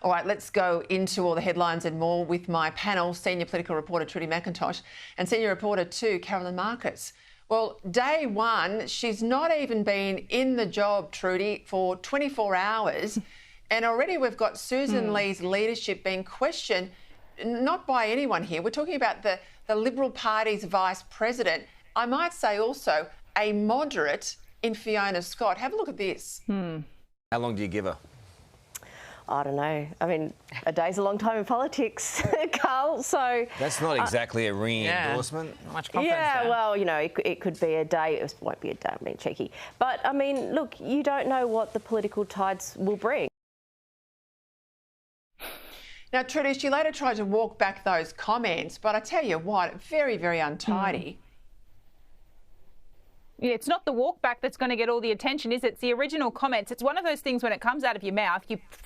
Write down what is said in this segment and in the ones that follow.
All right, let's go into all the headlines and more with my panel, senior political reporter Trudy McIntosh and senior reporter 2, Carolyn Marcus. Well, day one, she's not even been in the job, Trudy, for 24 hours. And already we've got Sussan Ley's leadership being questioned, not by anyone here. We're talking about the Liberal Party's vice president. I might say also a moderate in Fiona Scott. Have a look at this. How long do you give her? I don't know. I mean, a day's a long time in politics, Carl, so... That's not exactly a ringing endorsement. Not much confidence there. Well, you know, it could be a day. It won't be a day, I'm being cheeky. But, I mean, look, you don't know what the political tides will bring. Now, Trudy, she later tried to walk back those comments, but I tell you what, very, very untidy. Yeah, it's not the walk back that's going to get all the attention, is it? It's the original comments. It's one of those things when it comes out of your mouth,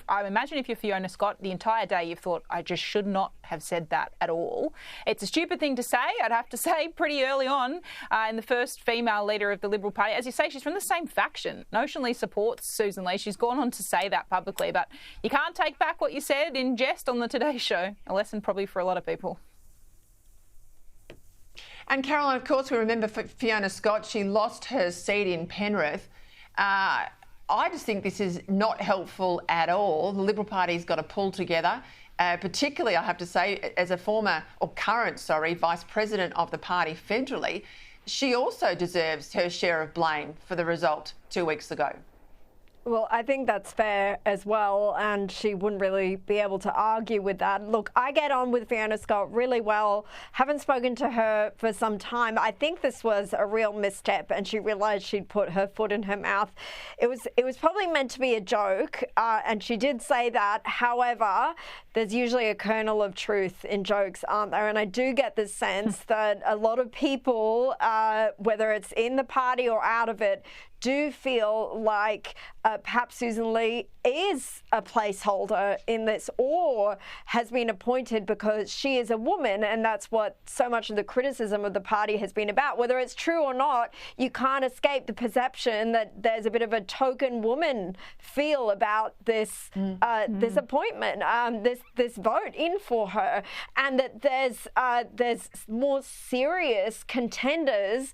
I imagine if you're Fiona Scott, the entire day you've thought, I just should not have said that at all. It's a stupid thing to say, I'd have to say, pretty early on in the first female leader of the Liberal Party. As you say, she's from the same faction, notionally supports Sussan Ley. She's gone on to say that publicly, but you can't take back what you said in jest on the Today Show. A lesson probably for a lot of people. And Caroline, of course, we remember Fiona Scott, she lost her seat in Penrith. I just think this is not helpful at all. The Liberal Party's got to pull together, particularly, I have to say, as a current vice president of the party federally, she also deserves her share of blame for the result 2 weeks ago. Well, I think that's fair as well, and she wouldn't really be able to argue with that. Look, I get on with Fiona Scott really well. Haven't spoken to her for some time. I think this was a real misstep, and she realised she'd put her foot in her mouth. It was probably meant to be a joke, and she did say that. However, there's usually a kernel of truth in jokes, aren't there? And I do get the sense that a lot of people, whether it's in the party or out of it, do feel like perhaps Sussan Ley is a placeholder in this or has been appointed because she is a woman, and that's what so much of the criticism of the party has been about. Whether it's true or not, you can't escape the perception that there's a bit of a token woman feel about this this appointment, this vote in for her, and that there's more serious contenders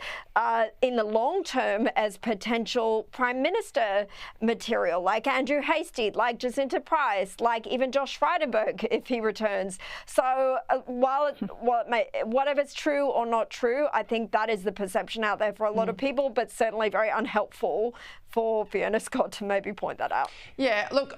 in the long term as potential Prime Minister material, like Andrew Hasty, like Jacinta Price, like even Josh Frydenberg if he returns. So whatever it's true or not true, I think that is the perception out there for a lot of people, but certainly very unhelpful for Fiona Scott to maybe point that out. Yeah, look,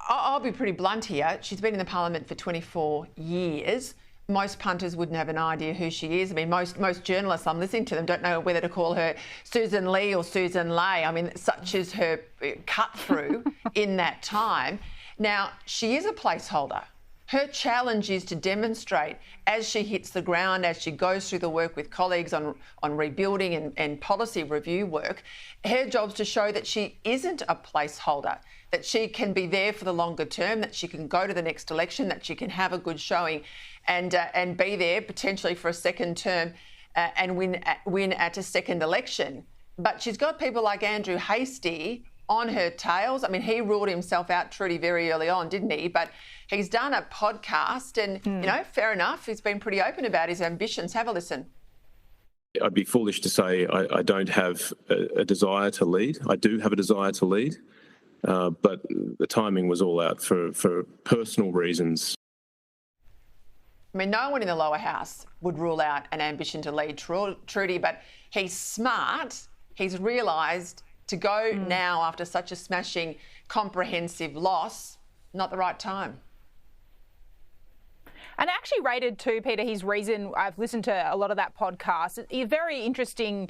I'll be pretty blunt here. She's been in the parliament for 24 years. Most punters wouldn't have an idea who she is. I mean, most journalists I'm listening to them don't know whether to call her Sussan Ley or Sussan Ley. I mean, such is her cut through in that time. Now, she is a placeholder. Her challenge is to demonstrate as she hits the ground, as she goes through the work with colleagues on rebuilding and policy review work, her job's to show that she isn't a placeholder, that she can be there for the longer term, that she can go to the next election, that she can have a good showing and be there potentially for a second term and win at a second election. But she's got people like Andrew Hasty on her tails. I mean, he ruled himself out, Trudy, very early on, didn't he? But he's done a podcast and, you know, fair enough. He's been pretty open about his ambitions. Have a listen. I'd be foolish to say I don't have a desire to lead. I do have a desire to lead, but the timing was all out for personal reasons. I mean, no one in the lower house would rule out an ambition to lead Trudy, but he's smart. He's realised to go now after such a smashing, comprehensive loss, not the right time. And I actually rated too, Peter, his reason. I've listened to a lot of that podcast. A very interesting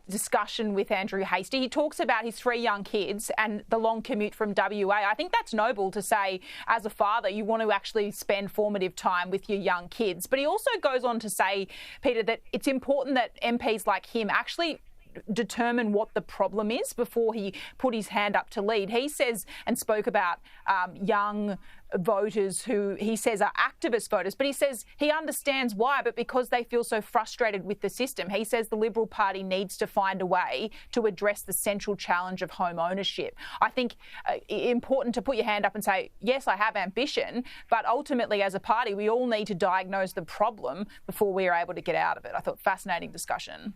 discussion with Andrew Hasty. He talks about his 3 young kids and the long commute from WA. I think that's noble to say, as a father, you want to actually spend formative time with your young kids. But he also goes on to say, Peter, that it's important that MPs like him actually determine what the problem is before he put his hand up to lead. He says and spoke about young voters who he says are activist voters, but he says he understands why, but because they feel so frustrated with the system. He says the Liberal Party needs to find a way to address the central challenge of home ownership. I think important to put your hand up and say, yes, I have ambition, but ultimately as a party, we all need to diagnose the problem before we are able to get out of it. I thought fascinating discussion.